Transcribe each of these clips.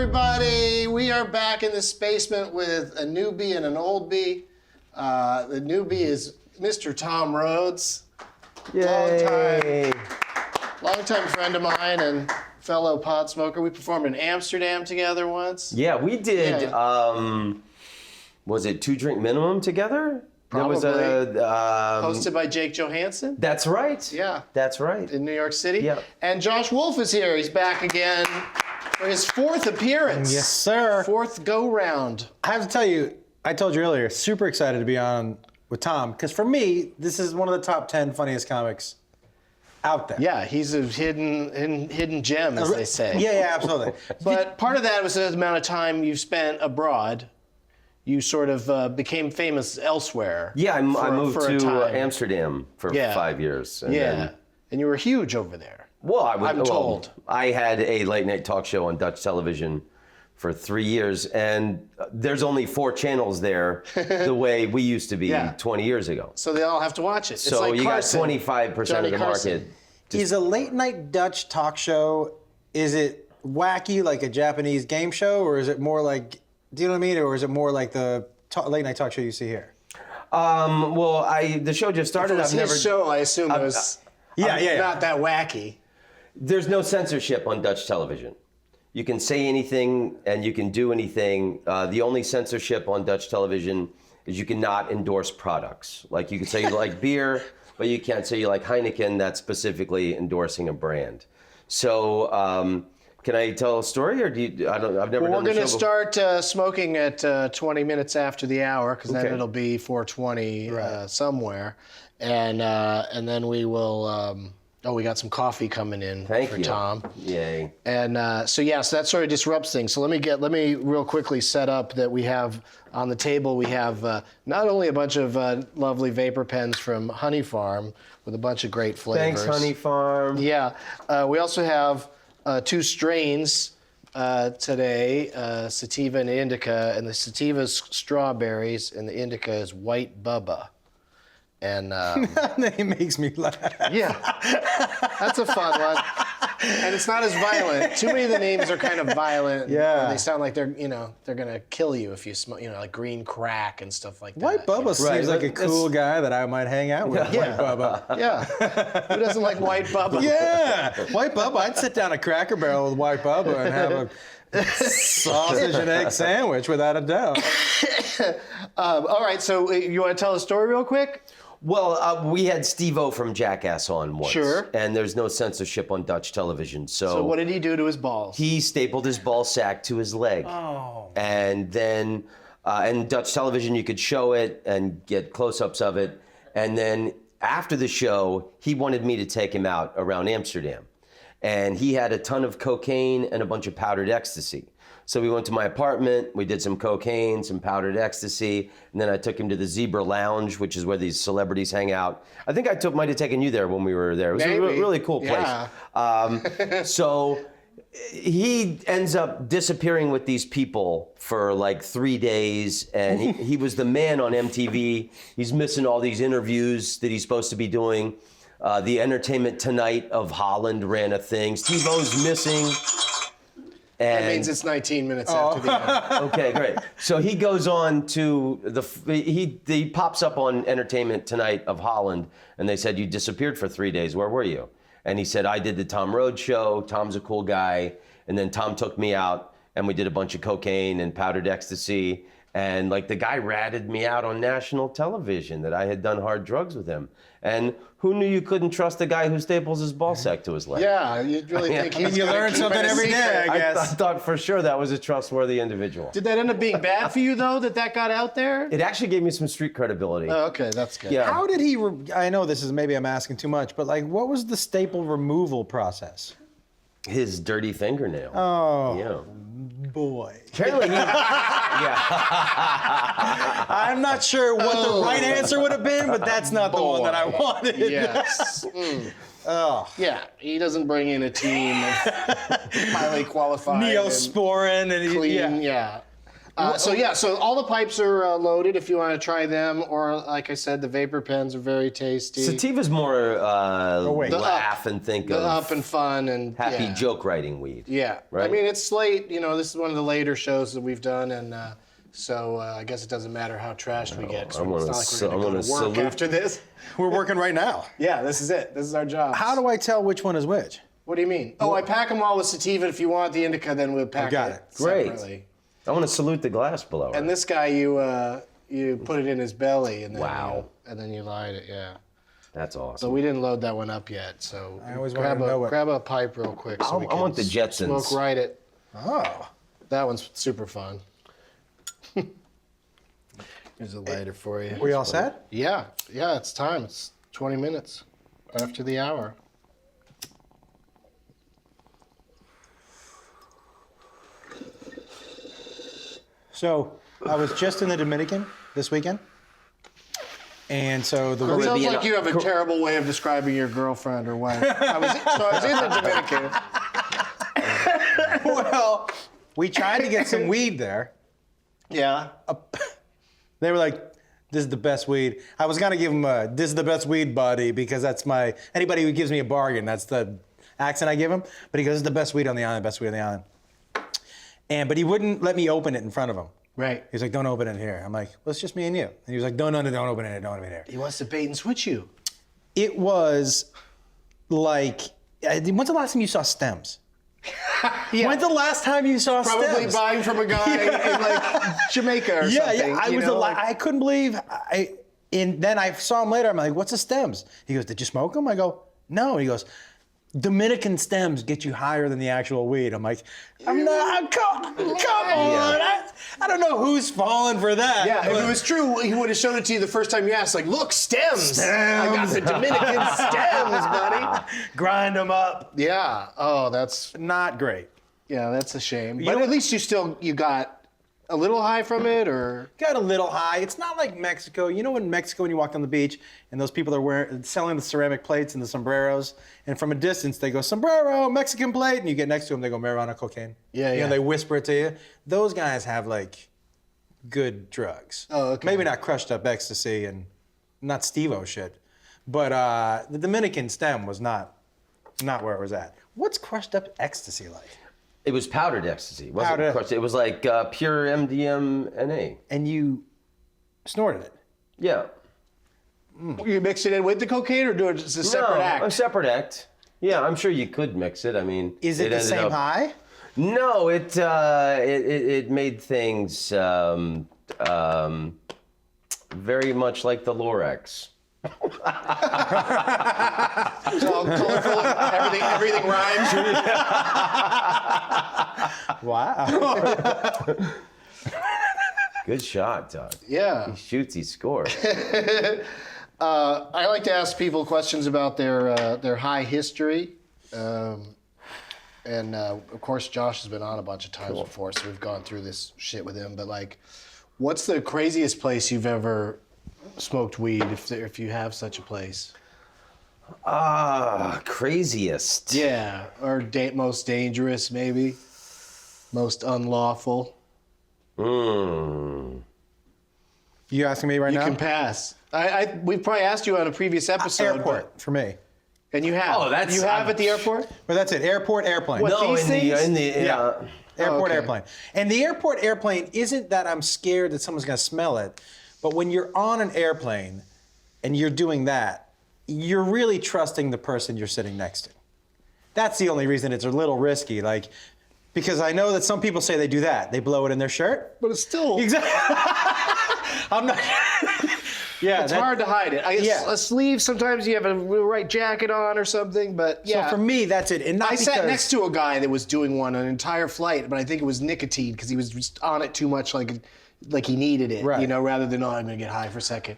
everybody. We are back in this basement with a newbie and an oldbie. The newbie is Mr. Tom Rhodes. Yay! Longtime friend of mine and fellow pot smoker. We performed in Amsterdam together once. Yeah, we did. Yeah. Was it 2 Drink Minimum together? Probably. There was Hosted by Jake Johansson. That's right. Yeah. That's right. In New York City. Yeah. And Josh Wolf is here. He's back again for his 4th appearance. Yes, sir. 4th go-round. I have to tell you, I told you earlier, super excited to be on with Tom, because for me, this is one of the top 10 funniest comics out there. Yeah, he's a hidden gem, as they say. Yeah, absolutely. But part of that was the amount of time you've spent abroad. You sort of became famous elsewhere. Yeah, I moved for a to time. Amsterdam for 5 years. And then, and you were huge over there. well, I'm told. I had a late night talk show on Dutch television for 3 years, and there's only 4 channels there the way we used to be 20 years ago. So they all have to watch it. So it's like you Carson, got 25% Johnny of the Carson. market. Is a late night Dutch talk show, is it wacky like a Japanese game show, or is it more like, do you know what I mean? Or is it more like the late night talk show you see here? Well, the show just started. If it was his show, I assume it was not that wacky. There's no censorship on Dutch television. You can say anything and you can do anything. The only censorship on Dutch television is you cannot endorse products. Like you can say you like beer, but you can't say you like Heineken. That's specifically endorsing a brand. So can I tell a story, or do you? I've never done the show. We're going to start smoking at 20 minutes after the hour, because then it'll be 4:20 somewhere, and then we will. We got some coffee coming in for Tom. Yay. And so that sort of disrupts things. So let me real quickly set up that we have on the table. We have not only a bunch of lovely vapor pens from Honey Farm with a bunch of great flavors. Thanks, Honey Farm. Yeah. We also have 2 strains today, sativa and indica, and the sativa's strawberries and the indica is white bubba. And That name makes me laugh. yeah, that's a fun one. And it's not as violent. Too many of the names are kind of violent. Yeah. They sound like they're gonna kill you if you smoke, like green crack and stuff like that. White Bubba seems like a cool guy that I might hang out with. Yeah. White Bubba. Yeah. Who doesn't like White Bubba? Yeah, White Bubba. I'd sit down at Cracker Barrel with White Bubba and have a sausage and egg sandwich without a doubt. All right, so you want to tell a story real quick? Well, we had Steve-O from Jackass on once. Sure. And there's no censorship on Dutch television. So what did he do to his balls? He stapled his ball sack to his leg. Oh. And then, in Dutch television, you could show it and get close-ups of it. And then after the show, he wanted me to take him out around Amsterdam. And he had a ton of cocaine and a bunch of powdered ecstasy. So we went to my apartment, we did some cocaine, some powdered ecstasy, and then I took him to the Zebra Lounge, which is where these celebrities hang out. I think I might have taken you there when we were there. It was a really cool place. Yeah. So he ends up disappearing with these people for like 3 days, and he was the man on MTV. He's missing all these interviews that he's supposed to be doing. The Entertainment Tonight of Holland ran a thing. Steve-O's missing. That means it's 19 minutes after the end. Okay, great. So he goes on to he pops up on Entertainment Tonight of Holland, and they said, you disappeared for 3 days. Where were you? And he said, I did the Tom Rhodes show. Tom's a cool guy. And then Tom took me out, and we did a bunch of cocaine and powdered ecstasy. And like the guy ratted me out on national television that I had done hard drugs with him. And who knew you couldn't trust a guy who staples his ball sack to his leg? Yeah, you really think he's you gonna learn keep something it a every secret. day, I guess. I thought for sure that was a trustworthy individual. Did that end up being bad for you, though, that got out there? It actually gave me some street credibility. Oh, okay, that's good. Yeah. How did he, I know this is, maybe I'm asking too much, but like, what was the staple removal process? His dirty fingernail. Oh, Yeah. boy. Apparently he, I'm not sure what the right answer would have been, but that's not the one that I wanted. Yes. Oh. Yeah, he doesn't bring in a team of highly qualified Neosporin and clean. Yeah. So all the pipes are loaded if you want to try them, or like I said, the vapor pens are very tasty. Sativa's more laugh and think the of up and fun and happy joke writing weed. Yeah, right? I mean, it's late. This is one of the later shows that we've done, and so I guess it doesn't matter how trashed we get. I'm gonna work salute after this. We're working right now. Yeah, this is it. This is our job. How do I tell which one is which? What do you mean? Oh, I pack them all with sativa. If you want the indica, then we'll pack it separately. I want to salute the glass blower. And this guy, you put it in his belly, and then Wow. you light it. Yeah. That's awesome. So we didn't load that one up yet. So I always grab wanted to know grab a pipe real quick. So I want the Jetsons. Smoke right it. Oh. That one's super fun. Here's a lighter for you. We all set? Yeah, it's time. It's 20 minutes after the hour. So I was just in the Dominican this weekend. And so the It sounds like you have a terrible way of describing your girlfriend or wife. I was in the Dominican. well, we tried to get some weed there. Yeah. They were like, this is the best weed. I was going to give them this is the best weed, buddy, because that's anybody who gives me a bargain, that's the accent I give him. But he goes, this is the best weed on the island, best weed on the island. But he wouldn't let me open it in front of him. Right. He's like, don't open it here. I'm like, well, it's just me and you. And he was like, don't open it, don't open it here. He wants to bait and switch you. It was like, when's the last time you saw stems? Yeah. When's the last time you saw Probably stems? buying from a guy in like Jamaica or something. Yeah. I couldn't believe. And then I saw him later. I'm like, what's the stems? He goes, did you smoke them? I go, no. He goes, Dominican stems get you higher than the actual weed. I'm like, I'm not. Come on. I don't know who's falling for that. Yeah, if it was true, he would have shown it to you the first time you asked. Like, look, stems. I got the Dominican stems, buddy. Grind them up. Yeah. Oh, that's Not great. that's a shame. But at least you got a little high from it, or Got a little high. It's not like Mexico. You know, in Mexico, when you walk on the beach and those people are selling the ceramic plates and the sombreros, and from a distance they go, sombrero, Mexican plate, and you get next to them, they go, marijuana, cocaine. Yeah, You yeah. know, they whisper it to you. Those guys have like good drugs. Oh, okay. Maybe not crushed up ecstasy and not Steve-O shit, but the Dominican stem was not where it was at. What's crushed up ecstasy like? It was powdered ecstasy. It wasn't Powdered. crushed. It was like pure MDMA. And you snorted it. Yeah. you mix it in with the cocaine, or do it as a separate act? A separate act. Yeah, I'm sure you could mix it. I mean, Is it the ended same up- high? No, it made things very much like the Lorax. It's all colorful. Everything rhymes. Wow. Good shot, Doug. Yeah. He shoots, he scores. I like to ask people questions about their high history. And of course, Josh has been on a bunch of times before, so we've gone through this shit with him. But like, what's the craziest place you've ever smoked weed, if you have such a place? Craziest. Yeah, or most dangerous, maybe. Most unlawful. You asking me right You now? can pass. We've probably asked you on a previous episode. Airport for me. And you have. Oh, that's- You have at the airport? Well, that's it. Airport, airplane. No, these things? in the Airport, okay. airplane. And the airport airplane isn't that I'm scared that someone's going to smell it, but when you're on an airplane and you're doing that, you're really trusting the person you're sitting next to. That's the only reason it's a little risky, like, because I know that some people say they do that. They blow it in their shirt. But it's still. Exactly. I'm not. Yeah, It's hard to hide it. I guess Yeah. a sleeve, sometimes you have a right jacket on or something, but yeah. So for me, that's it. And not I sat because- next to a guy that was doing one an entire flight, but I think it was nicotine because he was just on it too much, like he needed it, Right. rather than, I'm going to get high for a second,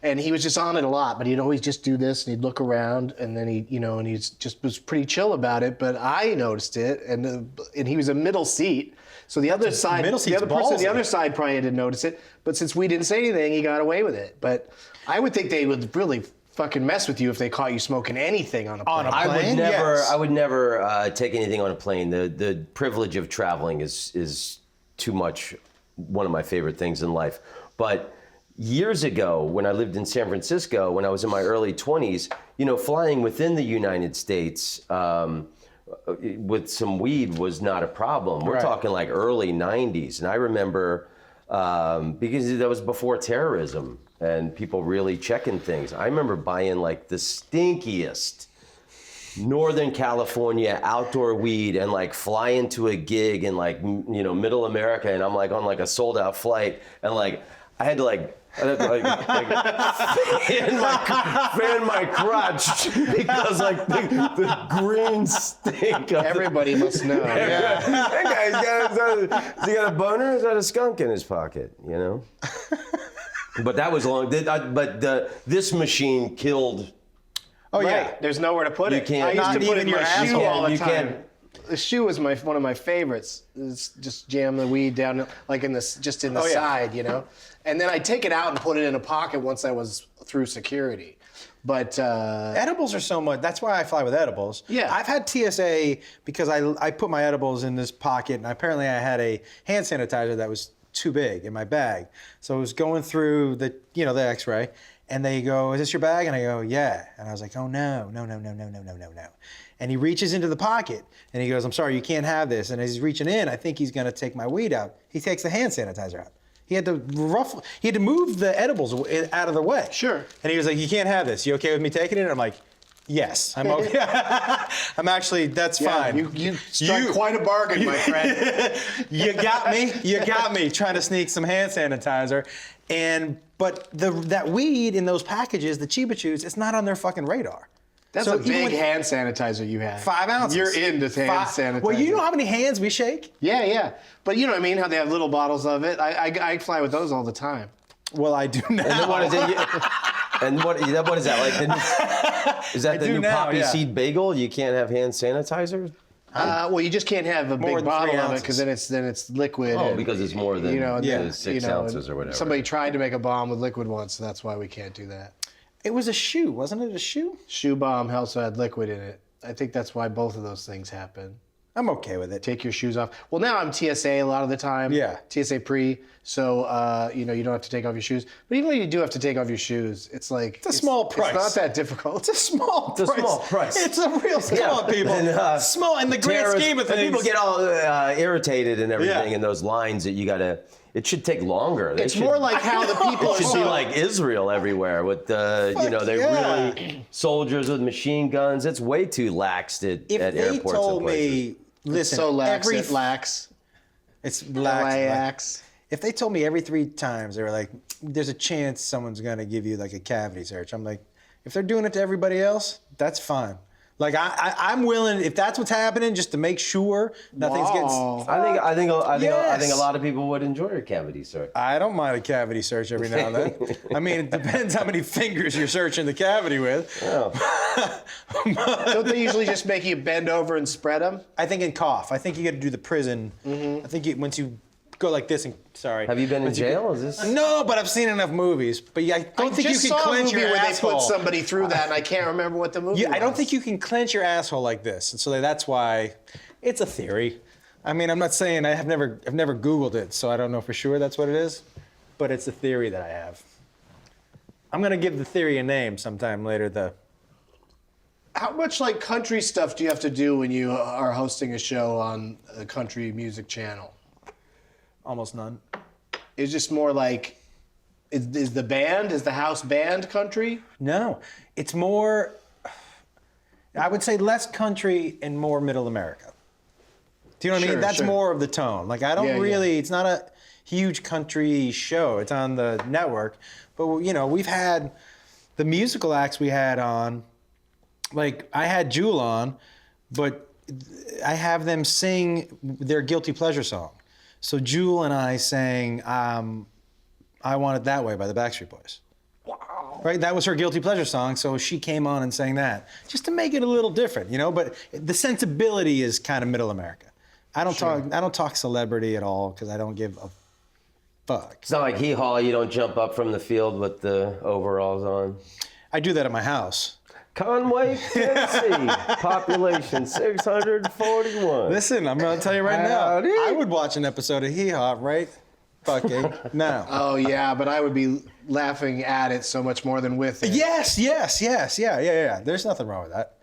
And he was just on it a lot, but he'd always just do this and he'd look around and then and he just was pretty chill about it. But I noticed it, and he was a middle seat. So the other side, middle the seat's other person on the ballsy. other side probably didn't notice it. But since we didn't say anything, he got away with it. But I would think they would really fucking mess with you if they caught you smoking anything on a plane. On a I would plane? never. Yes. I would never take anything on a plane. The privilege of traveling is too much one of my favorite things in life. But years ago, when I lived in San Francisco, when I was in my early 20s, flying within the United States with some weed was not a problem. We're talking like early 90s. And I remember, because that was before terrorism and people really checking things. I remember buying like the stinkiest Northern California outdoor weed and like fly into a gig in like, middle America. And I'm like on like a sold out flight. And like, I had to fan my crotch because like the green stink. Everybody must know. Yeah. That guy's got a boner? Is that a skunk in his pocket? But that was long. This machine killed. Oh yeah, right. There's nowhere to put it. Can't, I used to put it in my shoe all the you time. Can't. The shoe was one of my favorites. It's just jam the weed down like in the side, And then I'd take it out and put it in a pocket once I was through security. But edibles are so much. That's why I fly with edibles. Yeah. I've had TSA because I put my edibles in this pocket, and apparently I had a hand sanitizer that was too big in my bag. So I was going through the X-ray, and they go, "Is this your bag?" And I go, "Yeah." And I was like, "Oh no. And he reaches into the pocket and he goes, "I'm sorry, you can't have this." And as he's reaching in, I think he's gonna take my weed out. He takes the hand sanitizer out. He had to move the edibles out of the way. Sure. And he was like, "You can't have this. You okay with me taking it?" And I'm like, "Yes, I'm okay." I'm actually, that's fine. You struck quite a bargain, my friend. You got me trying to sneak some hand sanitizer. But that weed in those packages, the Chiba Chews, it's not on their fucking radar. That's a big hand sanitizer you have. 5 ounces. You're into hand sanitizer. Well, you know how many hands we shake? Yeah. But you know what I mean? How they have little bottles of it. I fly with those all the time. Well, I do now. And then what is it? What is that like? Is that the new poppy seed bagel? You can't have hand sanitizer? Well, you just can't have a More big than 3 bottle of it ounces. because then it's liquid. Oh, because it's more than the 6 ounces or whatever. Somebody tried to make a bomb with liquid once, so that's why we can't do that. It was a shoe, wasn't it? A shoe? Shoe bomb also had liquid in it. I think that's why both of those things happen. I'm okay with it. Take your shoes off. Well, now I'm TSA a lot of the time. Yeah. TSA pre, so you don't have to take off your shoes. But even when you do have to take off your shoes, it's like it's a small price. It's not that difficult. It's a small price. It's a real small people. And, small in the grand scheme of things. People get all irritated and everything in those lines that you gotta. It should take longer. It's more like how the people It should be like Israel everywhere with really soldiers with machine guns. It's way too laxed at airports and places. If they told me, listen, so lax, it's lax. It's lax. Lax. If they told me every 3 times, they were like, "There's a chance someone's gonna give you like a cavity search," I'm like, if they're doing it to everybody else, that's fine. Like I'm willing, if that's what's happening, just to make sure nothing's getting. I think a lot of people would enjoy a cavity search. I don't mind a cavity search every now and then. I mean, it depends how many fingers you're searching the cavity with. Don't they usually just make you bend over and spread them? I think in cough. I think you got to do the prison. I think once you go like this and Have you been in jail? Is this? No, but I've seen enough movies. But I don't think you can clench your where asshole. they put somebody through that, and I can't remember what the movie was. I don't think you can clench your asshole like this, and so that's why it's a theory. I mean, I'm not saying I've never Googled it, so I don't know for sure that's what it is, but it's a theory that I have. I'm gonna give the theory a name sometime later, though. How much like country stuff do you have to do when you are hosting a show on a country music channel? Almost none. It's just more like, is the house band country? No, it's more, I would say less country and more middle America. Do you know what I mean? That's more of the tone. Like I don't really, it's not a huge country show. It's on the network. But we've had the musical acts we had on, like I had Jewel on, but I have them sing their guilty pleasure song. So Jewel and I sang I Want It That Way by the Backstreet Boys. Wow. Right? That was her guilty pleasure song, so she came on and sang that. Just to make it a little different, but the sensibility is kind of middle America. I don't talk celebrity at all because I don't give a fuck. It's not like Hee Haw, you don't jump up from the field with the overalls on. I do that at my house. Conway, Tennessee, population 641. Listen, I'm going to tell you right now, I would watch an episode of Hee Haw right fucking now. Oh yeah, but I would be laughing at it so much more than with it. Yes. Yeah. There's nothing wrong with that.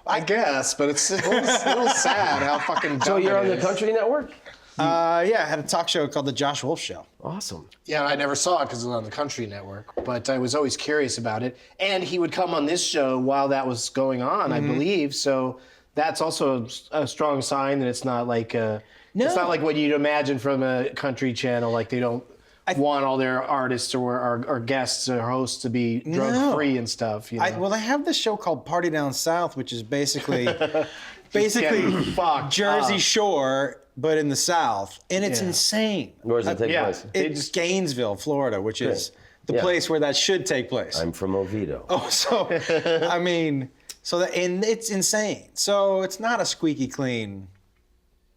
I guess, but it's a little sad how fucking dumb So you're it on the is. Country Network? Yeah, I had a talk show called The Josh Wolf Show. Awesome. Yeah, I never saw it because it was on the Country Network, but I was always curious about it. And he would come on this show while that was going on, I believe. So that's also a strong sign that it's not like it's not like what you'd imagine from a country channel. Like they don't want all their artists or guests or hosts to be drug free and stuff. You know? Well, they have this show called Party Down South, which is basically getting fucked Jersey up. Shore, but in the South, and it's insane. Where does it take place? It's Gainesville, Florida, which is the Yeah. place where that should take place. I'm from Oviedo. Oh, so I mean, and it's insane. So it's not a squeaky clean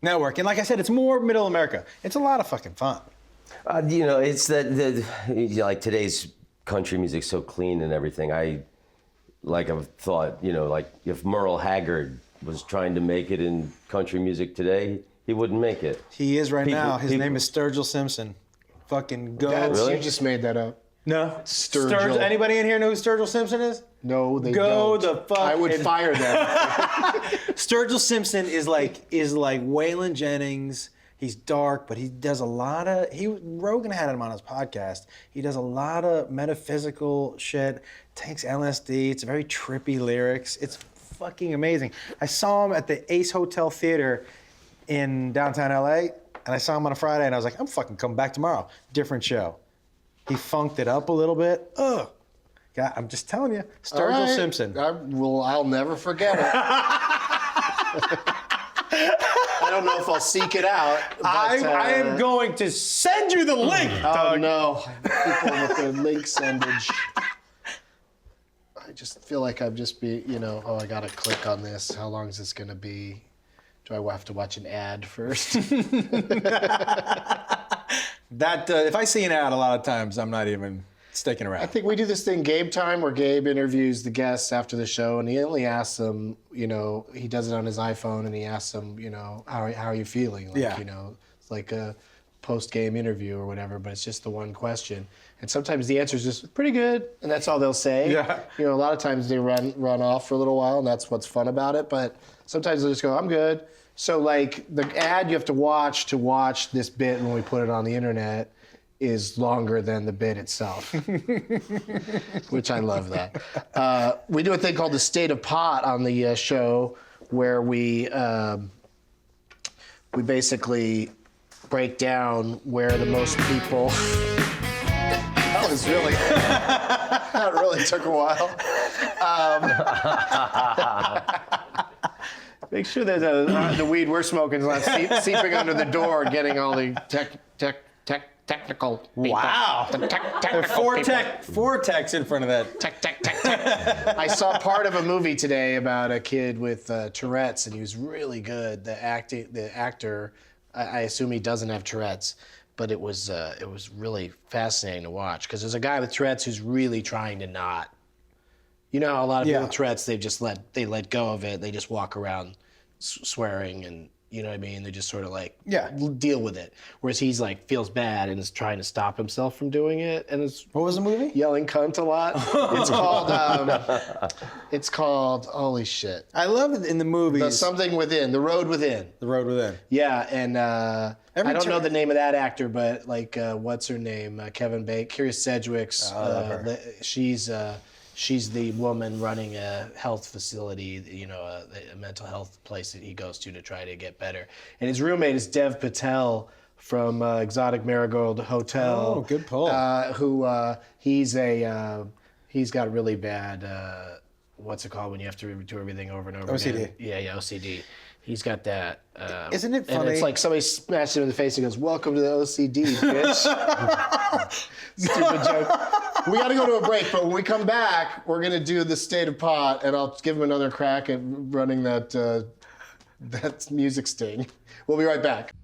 network, and like I said, it's more Middle America. It's a lot of fucking fun. You know, it's that like today's country music's so clean and everything. I've thought, you know, like if Merle Haggard was trying to make it in country music today, he wouldn't make it. He is right now. His people- name is Sturgill Simpson. Fucking go. Really? You just made that up. No. Sturgill. Anybody in here know who Sturgill Simpson is? No, they Go don't. the fuck I would in- fire them. Sturgill Simpson is like Waylon Jennings. He's dark, but he does a lot of. Rogan had him on his podcast. He does a lot of metaphysical shit. Takes LSD. It's very trippy lyrics. It's fucking amazing. I saw him at the Ace Hotel Theater in downtown LA, and I saw him on a Friday, and I was like, I'm fucking coming back tomorrow. Different show. He funked it up a little bit. Ugh. God, I'm just telling you, Sturgill All right. Simpson. I'll never forget it. I don't know if I'll seek it out. But, I am going to send you the link. Oh no, people with their link sendage. I just feel like I'm just I gotta click on this. How long is this gonna be? Do I have to watch an ad first? That if I see an ad a lot of times, I'm not even sticking around. I think we do this thing, Gabe Time, where Gabe interviews the guests after the show, and he only asks them, he does it on his iPhone, and he asks them, how are you feeling? Like, it's like a post-game interview or whatever, but it's just the one question. And sometimes the answer is just pretty good, and that's all they'll say. Yeah. A lot of times they run off for a little while, and that's what's fun about it. But sometimes they'll just go, I'm good. So like the ad you have to watch this bit when we put it on the internet is longer than the bit itself, which I love that. We do a thing called the State of Pot on the show, where we basically break down where the most people. That really took a while. Make sure that the weed we're smoking is not seeping under the door, getting all the technical people. Wow. The technical people. Four techs in front of that. Tech. I saw part of a movie today about a kid with Tourette's, and he was really good. The actor, I assume he doesn't have Tourette's, but it was really fascinating to watch because there's a guy with Tourette's who's really trying to not. You know how a lot of people with Tourette's, they let go of it. They just walk around swearing and, you know what I mean? They just sort of deal with it. Whereas he's feels bad and is trying to stop himself from doing it. And it's What was the movie? yelling cunt a lot. It's called, holy shit. I love it in the movies. The Something Within, The Road Within. The Road Within. Yeah, and I don't know the name of that actor, but what's her name? Kevin Bacon, Curious Sedgwick's. I love her. She's the woman running a health facility, a mental health place that he goes to try to get better. And his roommate is Dev Patel from Exotic Marigold Hotel. Oh, good pull. He's got really bad, what's it called when you have to do everything over and over OCD. again? Yeah, OCD. He's got that. Isn't it funny? And it's like somebody smashed him in the face and goes, "Welcome to the OCD, bitch." Stupid joke. We got to go to a break, but when we come back, we're going to do the State of Pot, and I'll give him another crack at running that music sting. We'll be right back.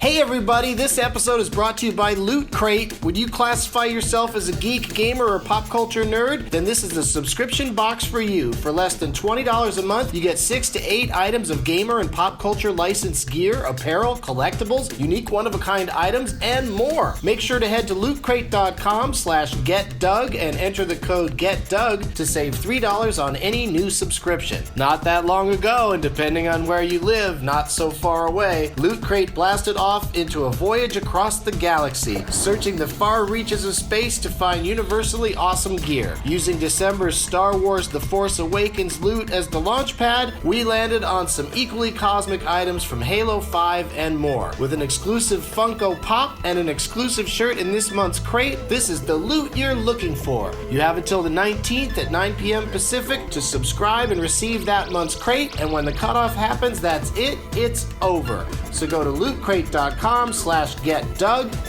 Hey everybody, this episode is brought to you by Loot Crate. Would you classify yourself as a geek, gamer, or pop culture nerd? Then this is the subscription box for you. For less than $20 a month, you get 6 to 8 items of gamer and pop culture licensed gear, apparel, collectibles, unique one-of-a-kind items, and more. Make sure to head to lootcrate.com/getdoug and enter the code GETDOUG to save $3 on any new subscription. Not that long ago, and depending on where you live, not so far away, Loot Crate blasted off into a voyage across the galaxy, searching the far reaches of space to find universally awesome gear. Using December's Star Wars The Force Awakens loot as the launch pad, we landed on some equally cosmic items from Halo 5 and more. With an exclusive Funko Pop and an exclusive shirt in this month's crate, this is the loot you're looking for. You have until the 19th at 9 p.m. Pacific to subscribe and receive that month's crate, and when the cutoff happens, that's it. It's over. So go to lootcrate.com/getdoug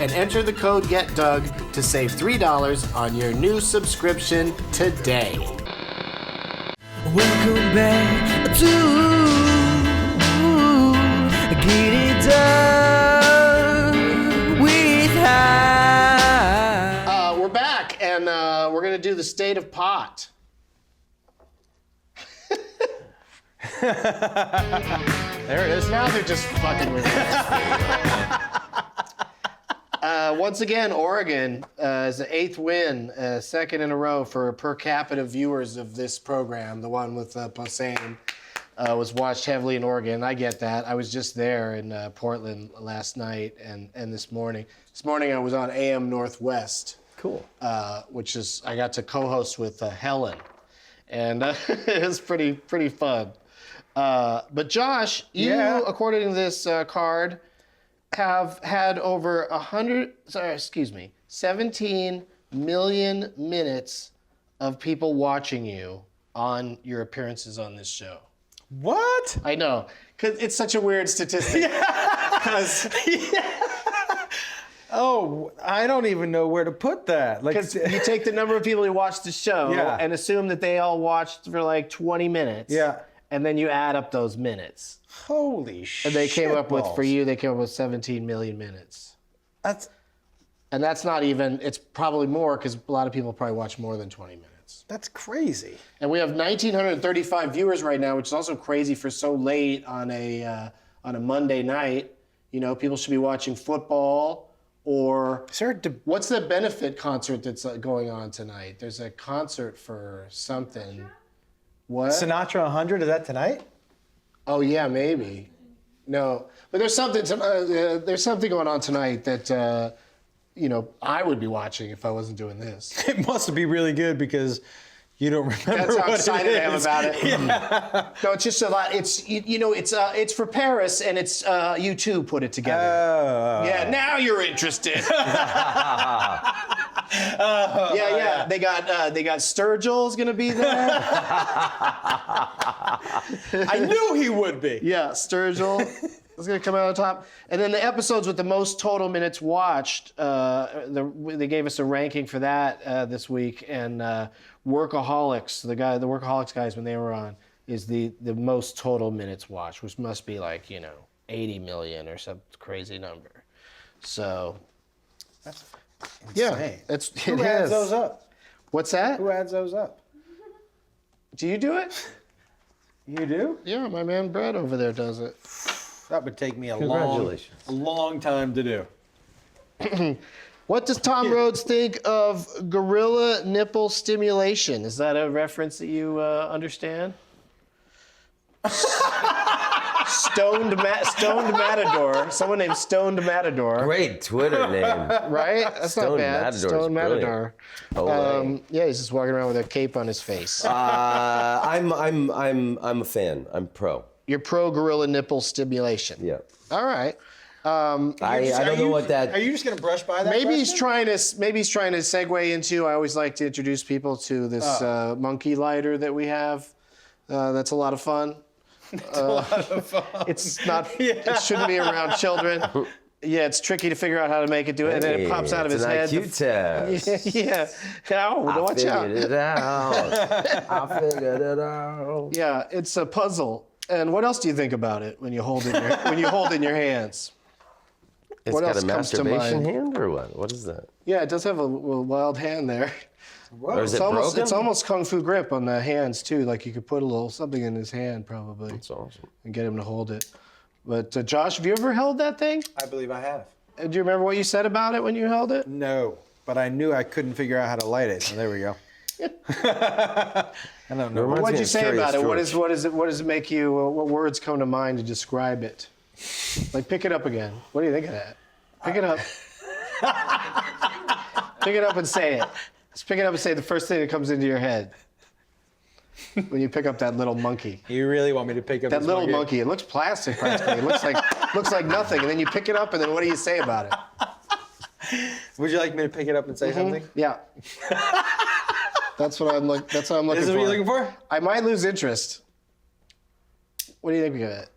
and enter the code GETDOUG to save $3 on your new subscription today. Welcome back to Get It Done with High. We're back, and we're going to do the state of pot. There it is. Now they're just fucking with us. Once again, Oregon is the 8th win, second in a row for per capita viewers of this program. The one with Posehn was watched heavily in Oregon. I get that. I was just there in Portland last night and this morning. This morning I was on AM Northwest. Cool. Which is, I got to co-host with Helen. And it was pretty fun. But Josh, you, according to this card, have had over 17 million minutes of people watching you on your appearances on this show. What? I know, because it's such a weird statistic. Oh, I don't even know where to put that. Like, Because you take the number of people who watched the show and assume that they all watched for like 20 minutes. Yeah. And then you add up those minutes. holy shit. And they came up with, balls. for you, they came up with 17 million minutes. That's And that's not even, it's probably more because a lot of people probably watch more than 20 minutes. crazy. And we have 1,935 viewers right now, which is also crazy for so late on a Monday night. You know, people should be watching football or what's the benefit concert that's going on tonight? There's a concert for something. What? Sinatra 100, is that tonight? Oh yeah, maybe. No, but there's something going on tonight that you know, I would be watching if I wasn't doing this. It must be really good because you don't remember That's how what excited it I am is. about it. Yeah. No, it's just a lot. It's it's for Paris, and it's U2 put it together. Yeah, now you're interested. Yeah. They got Sturgill's gonna be there. I knew he would be. Yeah, Sturgill is going to come out on top. And then the episodes with the most total minutes watched, they gave us a ranking for that this week. And Workaholics, the Workaholics guys, when they were on, is the most total minutes watched, which must be like, 80 million or some crazy number. So, That's yeah, insane. Who adds those up? What's that? Who adds those up? Do you do it? You do? Yeah, my man Brent over there does it. That would take me a Congratulations. long time to do. What does Tom Rhodes think of gorilla nipple stimulation? Is that a reference that you understand? Stoned Matador. Someone named Stoned Matador. Great Twitter name. Right? That's not Stoned bad. Matador is Stoned Matador. Olay. Yeah, he's just walking around with a cape on his face. I'm a fan. I'm pro. You're pro gorilla nipple stimulation. Yeah. All right. I don't know what that. Are you just going to brush by that? Maybe he's question? trying to segue into. I always like to introduce people to this monkey lighter that we have. That's a lot of fun. It's not. It shouldn't be around children. Yeah, it's tricky to figure out how to make it do it, and then it pops out of his head. It's an IQ test. Yeah. Oh, watch out. I figured it out. Yeah, it's a puzzle. And what else do you think about it when you hold it in your hands? It's what got else a comes to masturbation mind? hand or what? What is that? Yeah, it does have a wild hand there. Or is It's it almost, broken? it's almost kung fu grip on the hands too. Like you could put a little something in his hand probably That's awesome. and get him to hold it. But Josh, have you ever held that thing? I believe I have. Do you remember what you said about it when you held it? No, but I knew I couldn't figure out how to light it. So there we go. I don't know. Reminds What'd me you of say Curious about it? George. What does it make you? What words come to mind to describe it? Like pick it up again. What do you think of that? Pick it up. Pick it up and say it. Just pick it up and say the first thing that comes into your head when you pick up that little monkey. You really want me to pick up That this little monkey. It looks plastic practically. It looks like nothing. And then you pick it up and then what do you say about it? Would you like me to pick it up and say something? Yeah. That's what I'm looking Is for. this what you're looking for? I might lose interest. What do you think of it?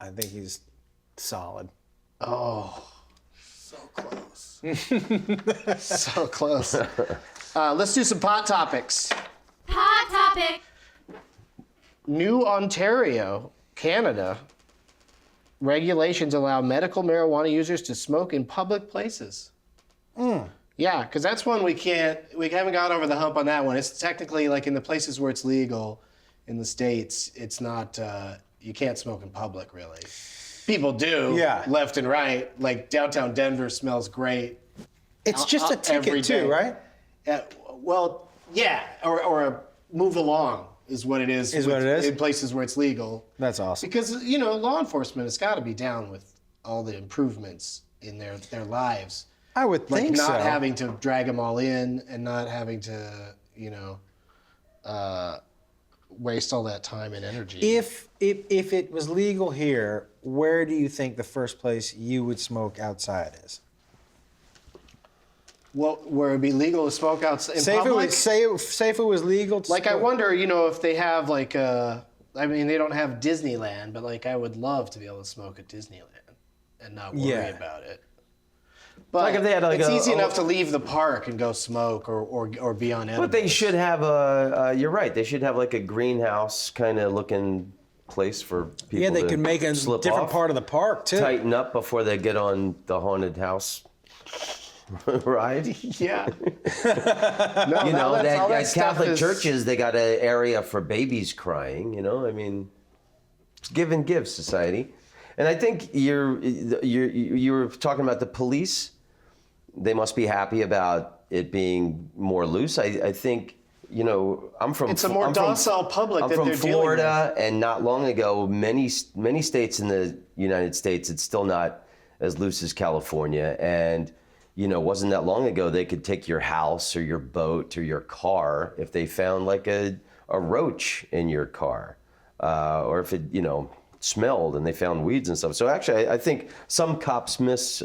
I think he's solid. Oh, so close. So close. Let's do some pot topics. Hot topic. New Ontario, Canada, regulations allow medical marijuana users to smoke in public places. Yeah, because that's one we haven't got over the hump on that one. It's technically like in the places where it's legal in the States, it's not, you can't smoke in public really. People do, Yeah. left and right. Like downtown Denver smells great. It's just a every ticket day. too, right? Well, yeah, or a move along is what it is. Is what it is? In places where it's legal. That's awesome. Because, you know, law enforcement has got to be down with all the improvements in their lives. I would Like think not so. having to drag them all in and not having to, you know, waste all that time and energy. If it was legal here, where do you think the first place you would smoke outside is? Well, where it'd be legal to smoke outside in public? Say if it was legal to Like, I smoke. wonder, you know, if they have like I mean, they don't have Disneyland, but like I would love to be able to smoke at Disneyland and not worry Yeah. about it. But Like if they had like it's a- easy enough to leave the park and go smoke or be on edibles. But they should have you're right, they should have like a greenhouse kind of looking place for people Yeah, they to could make a slip different off, part of the park too. tighten up before they get on the haunted house ride. Yeah. No, You know, that's, all that at stuff Catholic is- churches, they got an area for babies crying, you know? I mean, it's give and give society. And I think you were talking about the police. They must be happy about it being more loose. I think, you know, I'm from... It's a more I'm from- docile public I'm that from they're dealing Florida, and not long ago, many states in the United States, it's still not as loose as California. And, you know, wasn't that long ago they could take your house or your boat or your car if they found like a roach in your car, or if it, you know, smelled and they found weeds and stuff. So actually, I think some cops miss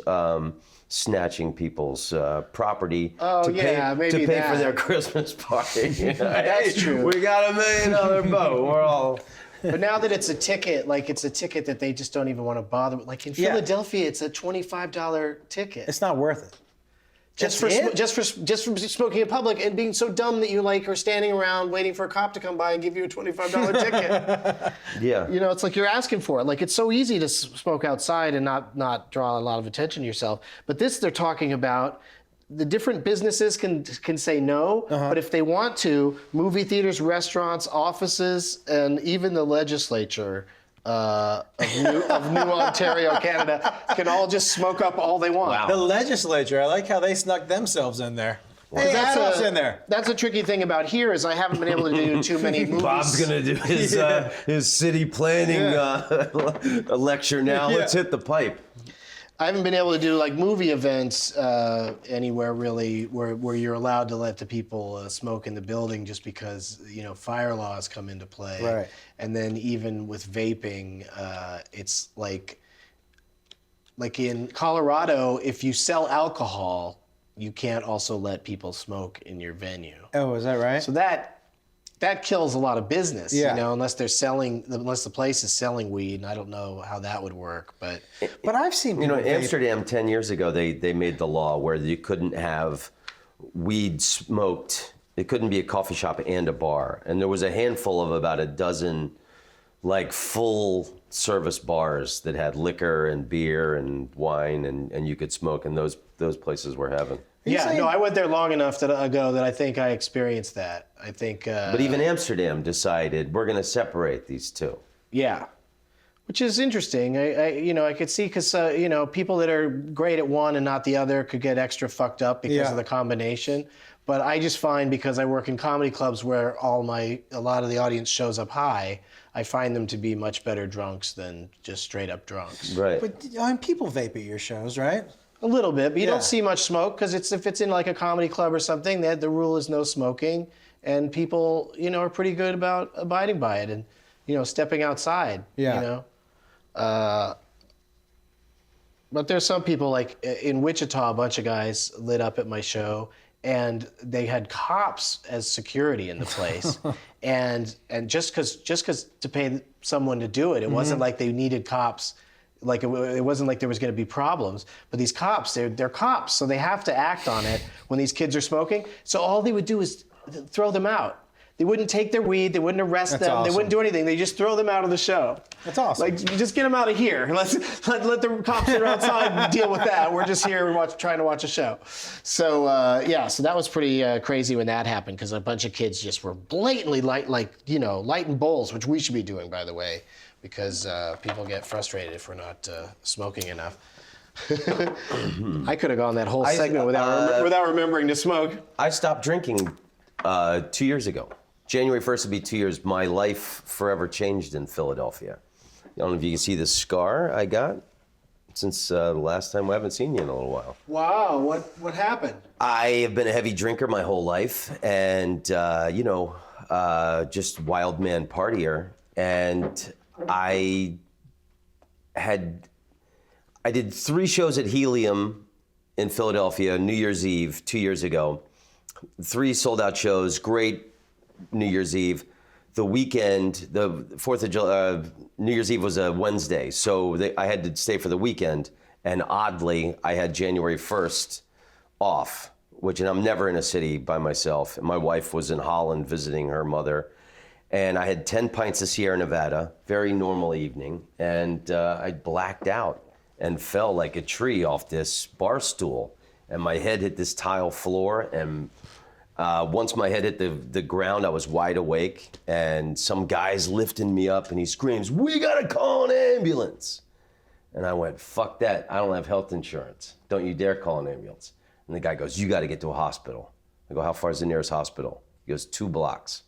snatching people's property to maybe pay for that. their Christmas party. That's Hey, true. We got $1 million boat. We're all... But now that it's a ticket, like it's a ticket that they just don't even want to bother with. Like in Yeah. Philadelphia, it's a $25 ticket. It's not worth it. Just That's for it? just for smoking in public and being so dumb that you like are standing around waiting for a cop to come by and give you a $25 ticket. Yeah. You know, it's like you're asking for it. Like it's so easy to smoke outside and not draw a lot of attention to yourself. But this they're talking about. The different businesses can say no, but if they want to, movie theaters, restaurants, offices, and even the legislature of New Ontario, Canada, can all just smoke up all they want. Wow. The legislature, I like how they snuck themselves in there. Hey, That's Adam's in there. That's a tricky thing about here is I haven't been able to do too many movies. Bob's gonna do his city planning lecture now. Yeah. Let's hit the pipe. I haven't been able to do like movie events anywhere really where you're allowed to let the people smoke in the building just because, you know, fire laws come into play. Right. And then even with vaping, it's like in Colorado, if you sell alcohol, you can't also let people smoke in your venue. Oh, is that right? So that kills a lot of business, Yeah. you know, unless the place is selling weed, and I don't know how that would work, but But I've seen You know, people vape. Amsterdam 10 years ago, they made the law where you couldn't have weed smoked. It couldn't be a coffee shop and a bar. And there was a handful of about a dozen, like full service bars that had liquor and beer and wine, and you could smoke, and those places were heaven. Yeah, no, I went there long enough ago that I think I experienced that. I think. But even Amsterdam decided we're going to separate these two. Yeah, which is interesting. I could see because people that are great at one and not the other could get extra fucked up because of the combination. But I just find because I work in comedy clubs where a lot of the audience shows up high, I find them to be much better drunks than just straight up drunks. Right. But people vape at your shows, right? A little bit, but you don't see much smoke because if it's in like a comedy club or something, the rule is no smoking, and people are pretty good about abiding by it and stepping outside. Yeah. But there's some people like in Wichita, a bunch of guys lit up at my show, and they had cops as security in the place, and just because to pay someone to do it, it wasn't like they needed cops. Like it wasn't like there was going to be problems, but these cops, they're cops, so they have to act on it when these kids are smoking. So all they would do is throw them out. They wouldn't take their weed, they wouldn't arrest them, awesome. They wouldn't do anything. They just throw them out of the show. That's awesome. Like, just get them out of here. Let the cops that are outside deal with that. We're just here trying to watch a show. So so that was pretty crazy when that happened because a bunch of kids just were blatantly lighting bowls, which we should be doing, by the way. Because people get frustrated if we're not smoking enough. I could have gone that whole segment without remembering to smoke. I stopped drinking 2 years ago. January 1st will be 2 years. My life forever changed in Philadelphia. I don't know if you can see the scar I got since the last time. I haven't seen you in a little while. Wow, what happened? I have been a heavy drinker my whole life, and just wild man partier, and I did 3 shows at Helium in Philadelphia, New Year's Eve, 2 years ago. 3 sold out shows, great New Year's Eve. The weekend, the 4th of July, New Year's Eve was a Wednesday, so I had to stay for the weekend. And oddly, I had January 1st off, and I'm never in a city by myself. My wife was in Holland visiting her mother. And I had 10 pints of Sierra Nevada, very normal evening, and I blacked out and fell like a tree off this bar stool. And my head hit this tile floor, and once my head hit the ground, I was wide awake, and some guy's lifting me up, and he screams, "We gotta call an ambulance!" And I went, "Fuck that, I don't have health insurance. Don't you dare call an ambulance." And the guy goes, "You gotta get to a hospital." I go, "How far is the nearest hospital?" He goes, 2 blocks.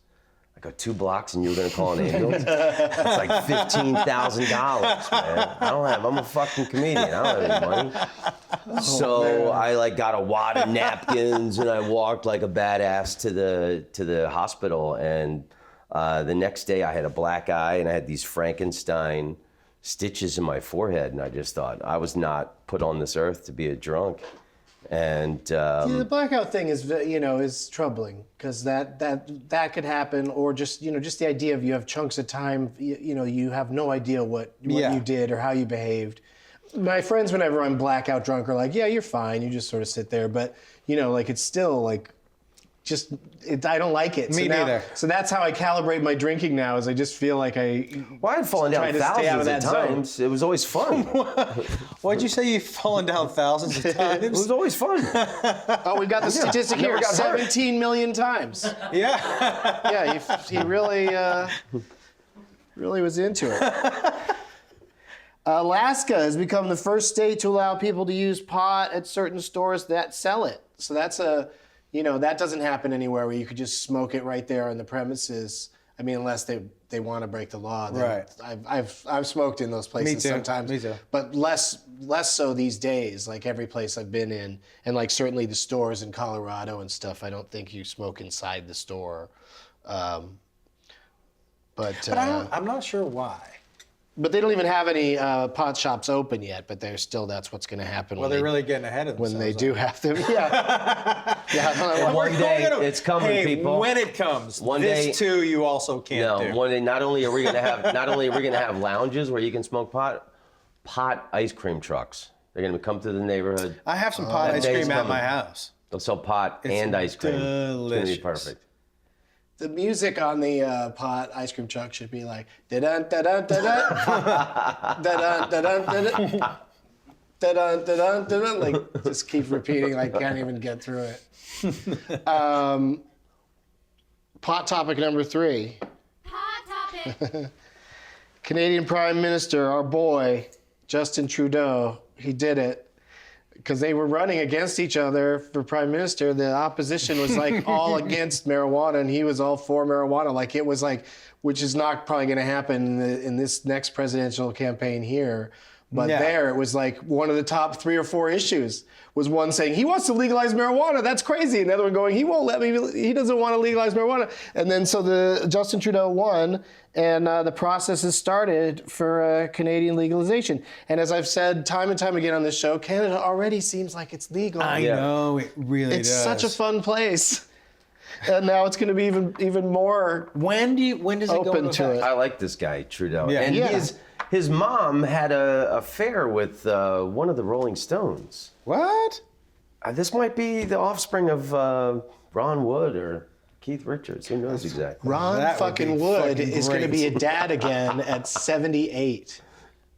I go, 2 blocks and you were gonna call an ambulance? It's like $15,000, man. I'm a fucking comedian. I don't have any money. So I got a wad of napkins and I walked like a badass to the hospital. And the next day I had a black eye and I had these Frankenstein stitches in my forehead. And I just thought I was not put on this earth to be a drunk. And the blackout thing is troubling because that could happen, or just the idea of you have chunks of time, you have no idea what you did or how you behaved. My friends, whenever I'm blackout drunk, are like, "Yeah, you're fine. You just sort of sit there," but it's still like. I don't like it. Me neither. So that's how I calibrate my drinking now. Is I just feel like Well, I'd fallen down thousands of times. It was always fun. What'd you say? You've fallen down thousands of times? It was always fun. Oh, we got the statistic here. 17 million times. Yeah. Yeah, he really was into it. Alaska has become the first state to allow people to use pot at certain stores that sell it. So that's that doesn't happen anywhere where you could just smoke it right there on the premises. I mean, unless they want to break the law. Right. I've smoked in those places sometimes. Me too. But less so these days. Like every place I've been in, and like certainly the stores in Colorado and stuff. I don't think you smoke inside the store. But I'm not sure why. But they don't even have any pot shops open yet. But that's what's going to happen. Well, they're really getting ahead of themselves. When they do have them. Yeah. And one day it's coming, people. When it comes, one this day, too you also can't do. One day, not only are we gonna have lounges where you can smoke pot ice cream trucks. They're gonna come to the neighborhood. I have some pot ice cream at my house. They'll sell pot and ice cream. Delicious. It's gonna be perfect. The music on the pot ice cream truck should be like da-dun da-dun da-dun da-dun da-dun da-dun da-dun da-dun da-dun, like just keep repeating. I can't even get through it. Pot topic number 3. Hot topic. Canadian Prime Minister, our boy Justin Trudeau, he did it. Because they were running against each other for prime minister. The opposition was like all against marijuana, and he was all for marijuana. Like it was like, which is not probably going to happen in this next presidential campaign here. But there, it was like one of the top 3 or 4 issues was one saying he wants to legalize marijuana. That's crazy. Another one going, he won't let me. He doesn't want to legalize marijuana. And then so the Justin Trudeau won, and the process has started for Canadian legalization. And as I've said time and time again on this show, Canada already seems like it's legal. I know, it really does. It's such a fun place. And now it's going to be even more When does it open go to it. I like this guy, Trudeau. Yeah. And Yeah. his mom had an affair with one of the Rolling Stones. What? This might be the offspring of Ron Wood or Keith Richards. Who knows exactly? Ron That would fucking be Wood fucking is going to great. be a dad again at 78.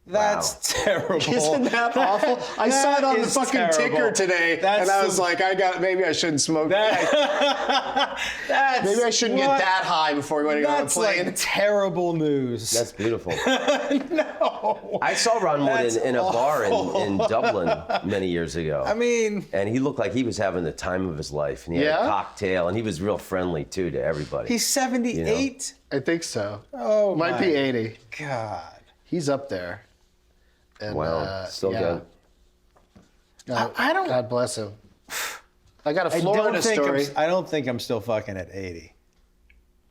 That's terrible. Isn't that awful? I saw it on the is fucking terrible. ticker today, That's and I was the- like, maybe I shouldn't smoke. That's Maybe I shouldn't get what- that high before we go on a That's plane. like terrible news. That's beautiful. No. I saw Ron Wood That's in a bar awful. in Dublin many years ago. I mean, And he looked like he was having the time of his life. And he had Yeah? a cocktail, and he was real friendly, too, to everybody. he's 78. I think so. Oh, Might my be 80. God. He's up there. And, Wow, still good. I don't- God bless him. I got a I Florida don't think story. I don't think I'm still fucking at 80.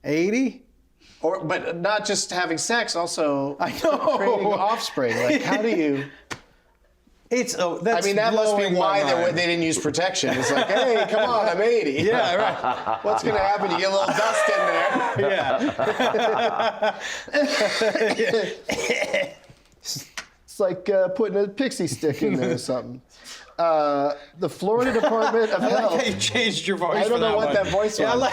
80? But not just having sex, also I know. creating offspring. Like, how do you? That's I mean, that must be blowing why my mind. they didn't use protection. It's like, hey, come on, I'm 80. Yeah, right. What's going to happen? You get a little dust in there. Yeah. It's like putting a pixie stick in there or something. The Florida Department of I like Health. how you changed your voice. I don't for know that what one. that voice Yeah, was.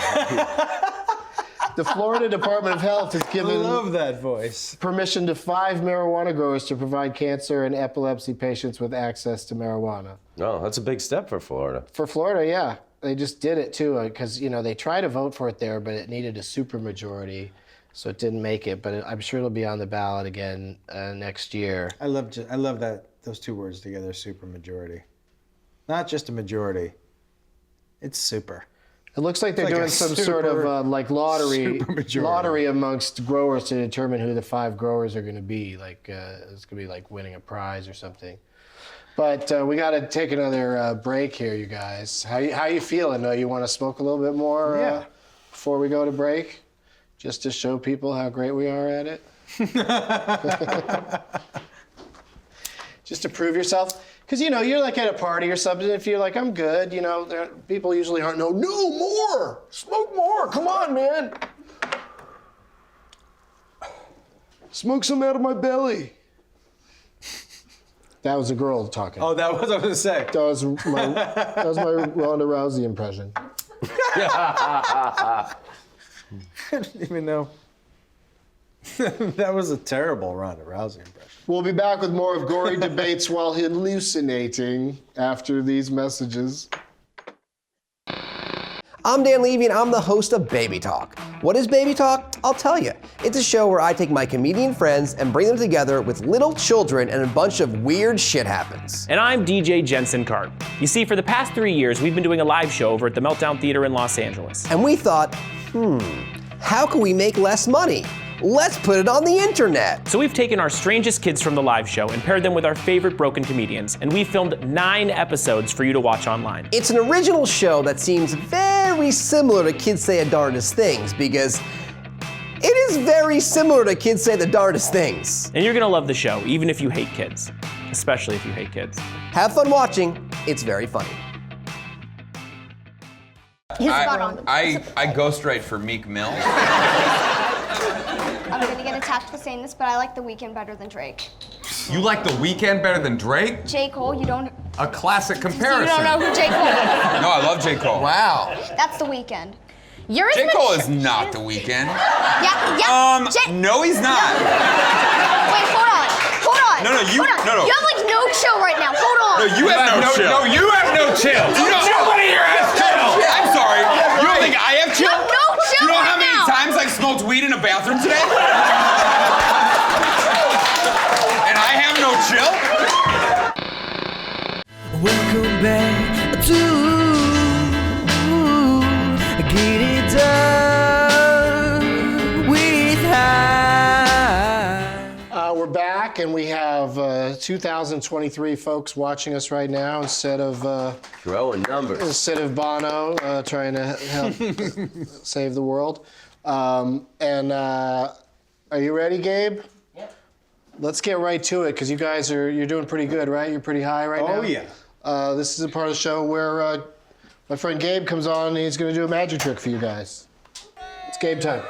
The Florida Department of Health has I given love that voice. permission to 5 marijuana growers to provide cancer and epilepsy patients with access to marijuana. Oh, that's a big step for Florida. For Florida, yeah. They just did it too, because they tried to vote for it there, but it needed a supermajority, so it didn't make it. But I'm sure it'll be on the ballot again next year. I love that those 2 words together, super majority. Not just a majority. It's super. It looks like they're like doing a some sort of supermajority. lottery amongst growers to determine who the 5 growers are going to be. Like it's going to be like winning a prize or something. But we got to take another break here, you guys. How you feeling? You want to smoke a little bit more Yeah. before we go to break, just to show people how great we are at it? Just to prove yourself. Because, you're like at a party or something, if you're like, I'm good, people usually aren't, no, more, smoke more, come on, man. Smoke some out of my belly. That was a girl talking. Oh, that was what I was going to say. That was my Ronda Rousey impression. I didn't even know. That was a terrible Ronda Rousey impression. We'll be back with more of gory debates while hallucinating after these messages. I'm Dan Levy, and I'm the host of Baby Talk. What is Baby Talk? I'll tell you. It's a show where I take my comedian friends and bring them together with little children, and a bunch of weird shit happens. And I'm DJ Jensen Cart. You see, for the past 3 years, we've been doing a live show over at the Meltdown Theater in Los Angeles. And we thought, how can we make less money? Let's put it on the internet. So we've taken our strangest kids from the live show and paired them with our favorite broken comedians, and we filmed 9 episodes for you to watch online. It's an original show that seems very similar to Kids Say the Darndest Things, because it is very similar to Kids Say the Darndest Things. And you're gonna love the show, even if you hate kids. Especially if you hate kids. Have fun watching. It's very funny. He's spot on. I ghostwrite for Meek Mill. I'm gonna get attacked for saying this, but I like The Weeknd better than Drake. You like The Weeknd better than Drake? J. Cole, you don't A classic comparison. know who J. Cole is. No, I love J. Cole. Wow. That's The Weeknd. You're J. Cole is not The Weeknd. Yeah. No, he's not. Wait, hold on. No, you. Hold on. No. You have like no chill right now. Hold on. No, you have no chill. No, you have no chill. Nobody here has chill. I'm sorry. You don't think I have chill? You have no chill. You know how right many now. times I smoked weed in a bathroom today? And I have no chill? Welcome back to Get It Done with High. We're back, and we have 2,023 folks watching us right now instead of Growing numbers. Bono trying to help save the world. Are you ready, Gabe? Yep. Let's get right to it, because you guys you're doing pretty good, right? You're pretty high right now? Oh, yeah. This is a part of the show where my friend Gabe comes on and he's going to do a magic trick for you guys. It's Gabe time.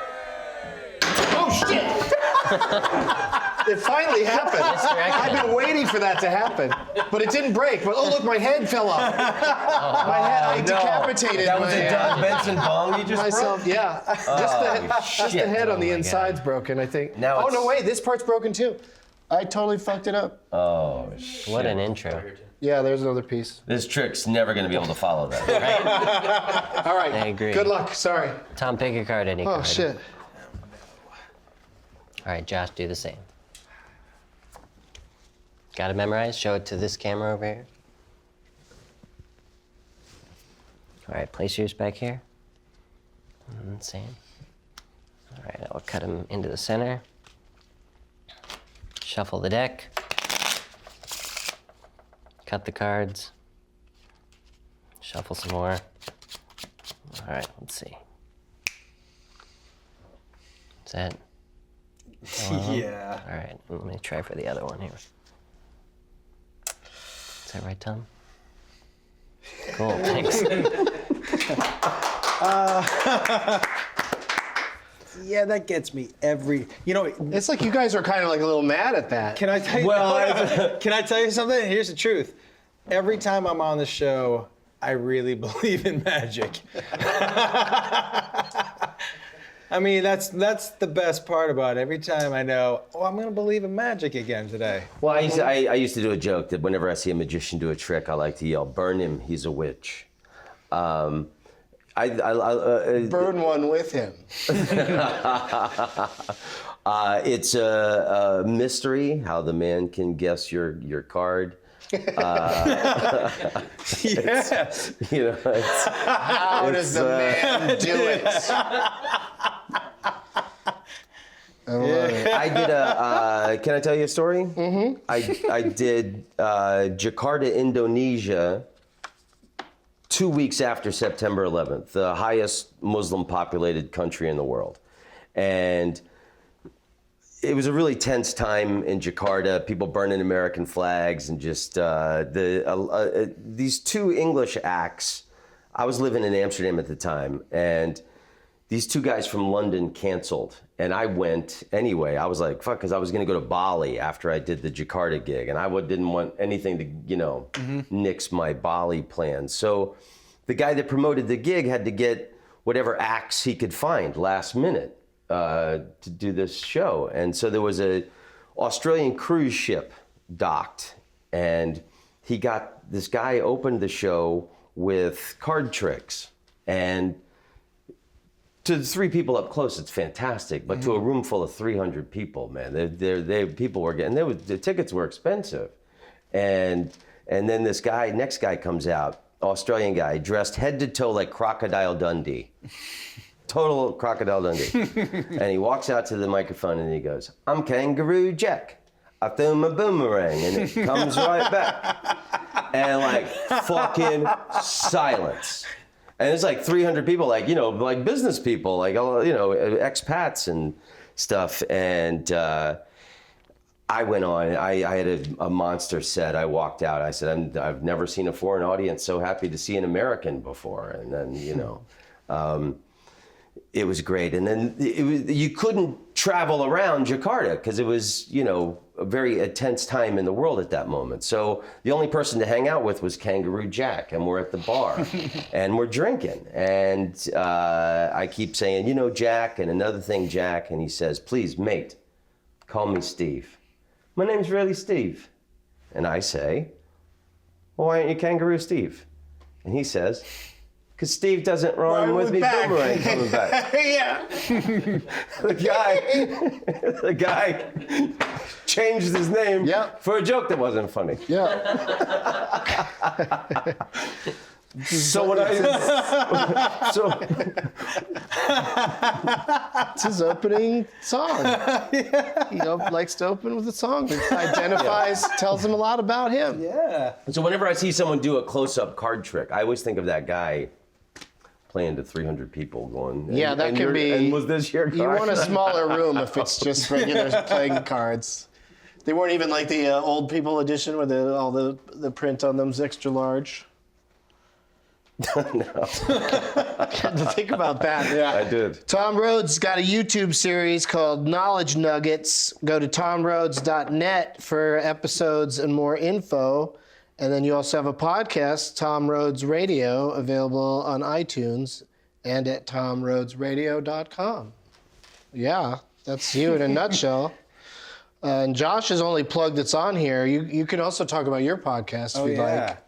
Oh, shit! It finally happened. I've been waiting for that to happen, but it didn't break. But look, my head fell off. My head, I decapitated. That was a Doug Benson bong you just myself. broke? Yeah, just the head on the inside's broken, I think. Now no, wait, this part's broken too. I totally fucked it up. Oh, shit. What an intro. Yeah, there's another piece. This trick's never going to be able to follow that. All right. I agree. Good luck. Sorry. Tom, pick a card, any card. Oh, shit. All right, Josh, do the same. Got it memorized? Show it to this camera over here. All right, place yours back here. Same. All right, I'll cut them into the center. Shuffle the deck. Cut the cards. Shuffle some more. All right, let's see. Is that? Yeah. All right, let me try for the other one here. Is that right, Tom? Cool, thanks. Yeah, that gets me every. It's like you guys are kind of like a little mad at that. Can I tell you? Can I tell you something? Here's the truth. Every time I'm on the show, I really believe in magic. I mean, that's the best part about it. Every time I know, I'm going to believe in magic again today. Well, I used to do a joke that whenever I see a magician do a trick, I like to yell, "Burn him, he's a witch." Burn one with him. It's a mystery how the man can guess your card. Yes. How does the man do it? I love it. I did can I tell you a story? Mm-hmm. I did Jakarta, Indonesia, 2 weeks after September 11th, the highest Muslim populated country in the world. And it was a really tense time in Jakarta, people burning American flags and just these two English acts. I was living in Amsterdam at the time, and these two guys from London canceled, and I went anyway. I was like, fuck, because I was going to go to Bali after I did the Jakarta gig, and I didn't want anything to, nix my Bali plans. So the guy that promoted the gig had to get whatever acts he could find last minute to do this show. And so there was a Australian cruise ship docked, and this guy opened the show with card tricks. And to the three people up close, it's fantastic. But to a room full of 300 people, man, people were getting, the tickets were expensive. And then this next guy comes out, Australian guy, dressed head to toe like Crocodile Dundee. Total Crocodile Dundee. And he walks out to the microphone and he goes, "I'm Kangaroo Jack. I throw my boomerang and it comes right back." And like fucking silence. And it's like 300 people, like business people, like, expats and stuff. And I went on, I had a monster set. I walked out, I said, I've never seen a foreign audience so happy to see an American before. And then, it was great. And then you couldn't travel around Jakarta because it was, a very tense time in the world at that moment. So the only person to hang out with was Kangaroo Jack, and we're at the bar, and we're drinking. And I keep saying, you know, Jack, and another thing, Jack, and he says, please, mate, call me Steve. My name's really Steve. And I say, well, why aren't you Kangaroo Steve? And he says, because Steve doesn't rhyme with me, boomerang coming back. Yeah. The guy changed his name for a joke that wasn't funny. Yeah. So when it's his opening song. He likes to open with a song. It identifies, tells him a lot about him. Yeah. So whenever I see someone do a close-up card trick, I always think of that guy playing to 300 people going. Yeah, that could be. And was this your card? You want a smaller room if it's just regular playing cards. They weren't even like the old people edition with all the print on them's extra large. No. Had to think about that. Yeah, I did. Tom Rhodes got a YouTube series called Knowledge Nuggets. Go to tomrhodes.net for episodes and more info. And then you also have a podcast, Tom Rhodes Radio, available on iTunes and at tomrhodesradio.com. Yeah, that's you in a nutshell. And Josh has only plugged it's on here. You can also talk about your podcast if you'd like.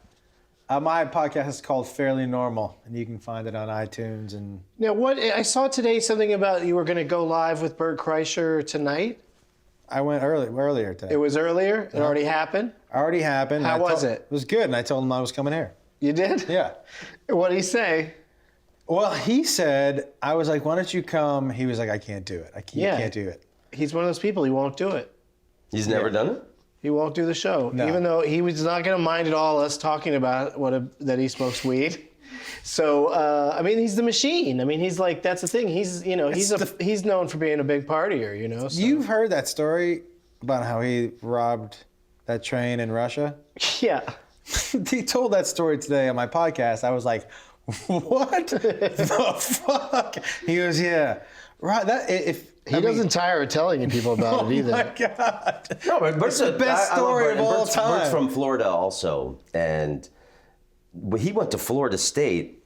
My podcast is called Fairly Normal, and you can find it on iTunes. And Now, what I saw today something about you were going to go live with Bert Kreischer tonight. I went earlier today. It was earlier? It already happened? Already happened. How was it? It was good, and I told him I was coming here. You did? Yeah. What did he say? Well, he said, I was like, why don't you come? He was like, I can't do it. Can't do it. He's one of those people, he won't do it. He's never done it? He won't do the show, even though he was not going to mind at all us talking about that he smokes weed. So I mean, he's the machine. I mean, he's like that's the thing. He's he's known for being a big partier. You know. So. You've heard that story about how he robbed that train in Russia? Yeah. He told that story today on my podcast. I was like, what the fuck? He goes, yeah. Right. He doesn't tire of telling people about it either. Oh my God. No, but Bert's the best story of all time. Bert's from Florida also, and he went to Florida State,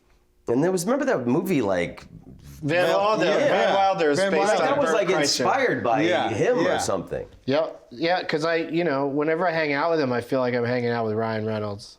and remember that movie like Van Wilder is based on that was Bert like Kreischer. Inspired by him or something. Yeah, because whenever I hang out with him, I feel like I'm hanging out with Ryan Reynolds.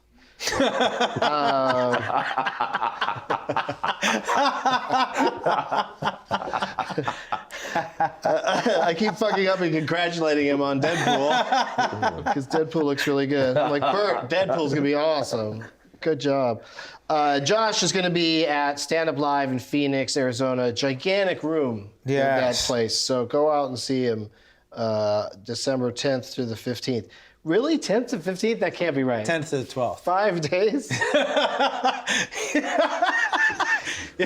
I keep fucking up and congratulating him on Deadpool because Deadpool looks really good. I'm like, Bert, Deadpool's gonna be awesome. Good job. Josh is gonna be at Stand Up Live in Phoenix, Arizona. Gigantic room in that place. So go out and see him December 10th through the 15th. Really? 10th to 15th? That can't be right. 10th to the 12th. 5 days?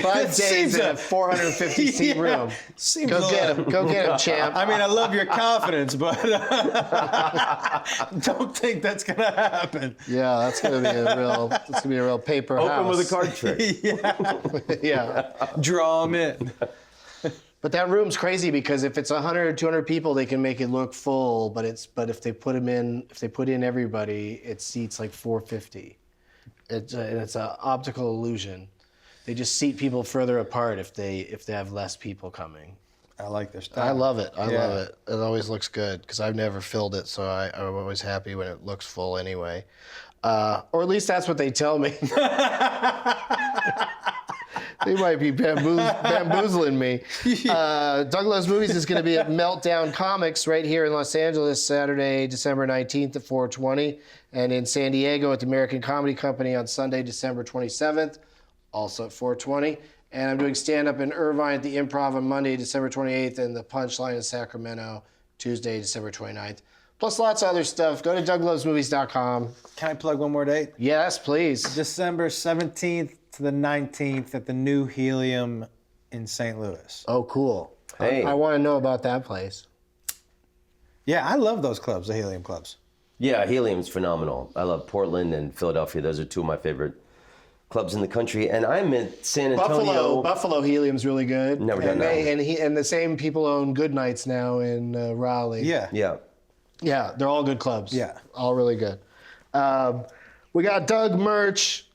5 days in a 450-seat room. Go get him, champ. I mean, I love your confidence, but don't think that's gonna happen. Yeah, that's gonna be a real paper house. Open with a card trick. Yeah. Draw them in. But that room's crazy because if it's 100 or 200 people, they can make it look full. But if they put in everybody, it seats like 450. It's an optical illusion. They just seat people further apart if they have less people coming. I like their stuff. I love it. I love it. It always looks good because I've never filled it, so I'm always happy when it looks full anyway. Or at least that's what they tell me. They might be bamboozling me. Doug Loves Movies is going to be at Meltdown Comics right here in Los Angeles, Saturday, December 19th at 4:20, and in San Diego at the American Comedy Company on Sunday, December 27th, also at 4:20. And I'm doing stand-up in Irvine at the Improv on Monday, December 28th, and the Punchline in Sacramento, Tuesday, December 29th. Plus lots of other stuff. Go to douglovesmovies.com. Can I plug one more date? Yes, please. December 17th to the 19th at the New Helium in St. Louis. Oh, cool. Hey. I want to know about that place. Yeah, I love those clubs, the Helium clubs. Yeah, Helium's phenomenal. I love Portland and Philadelphia. Those are two of my favorite clubs in the country. And I'm in San Antonio. Buffalo Helium's really good. Never done that. And the same people own Good Nights now in Raleigh. Yeah. Yeah. Yeah, they're all good clubs. Yeah. All really good. We got Doug merch.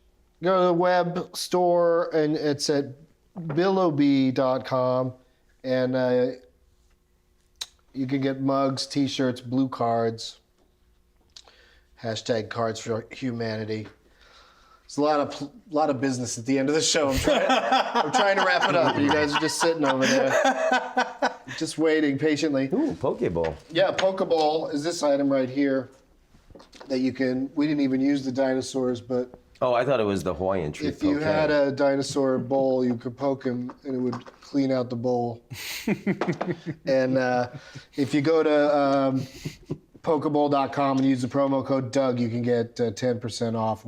Go to the web store, and it's at billowbee.com. And you can get mugs, T-shirts, blue cards. # Cards for Humanity. It's a lot of business at the end of the show. I'm trying to wrap it up, but you guys are just sitting over there, just waiting patiently. Ooh, Pokeball. Yeah, Pokeball is this item right here that you can. We didn't even use the dinosaurs, but Oh, I thought it was the Hawaiian treat. if you had a dinosaur bowl, you could poke him and it would clean out the bowl. And if you go to Pokeball.com and use the promo code Doug, you can get 10% off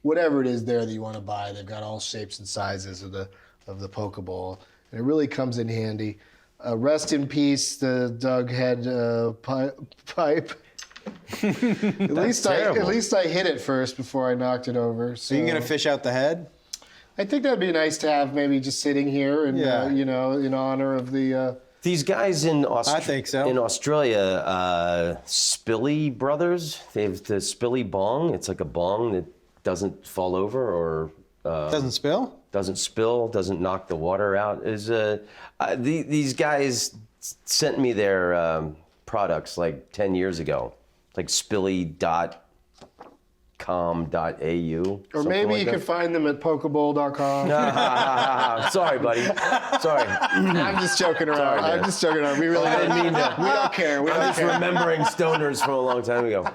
whatever it is there that you want to buy. They've got all shapes and sizes of the Pokeball, and it really comes in handy. Rest in peace, the Doug head pipe. At least I hit it first before I knocked it over. So Are you gonna fish out the head? I think that'd be nice to have, maybe just sitting here and in honor of the. These guys in I think so. in Australia, Spilly Brothers, they have the Spilly Bong. It's like a bong that doesn't fall over or Doesn't spill? doesn't knock the water out. These guys sent me their products like 10 years ago, like spilly.com.au. Or maybe you could find them at pokeball.com. Sorry, buddy. Sorry. I'm just joking around. Sorry, I'm just joking around. We really didn't mean to. We don't care. We I'm don't just care. remembering stoners from a long time ago.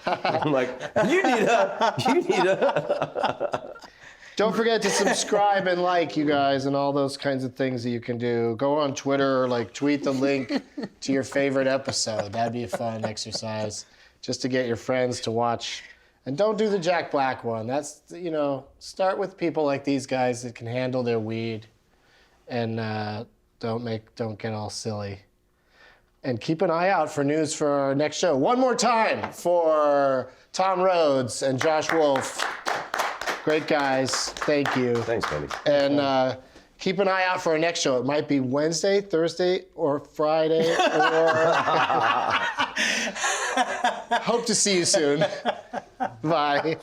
I'm like, you need a. Don't forget to subscribe and like, you guys, and all those kinds of things that you can do. Go on Twitter or tweet the link to your favorite episode. That'd be a fun exercise just to get your friends to watch. And don't do the Jack Black one. That's, start with people like these guys that can handle their weed and don't get all silly. And keep an eye out for news for our next show. One more time for Tom Rhodes and Josh Wolf. Great guys. Thank you. Thanks, buddy. And keep an eye out for our next show. It might be Wednesday, Thursday, or Friday, or... Hope to see you soon. Bye.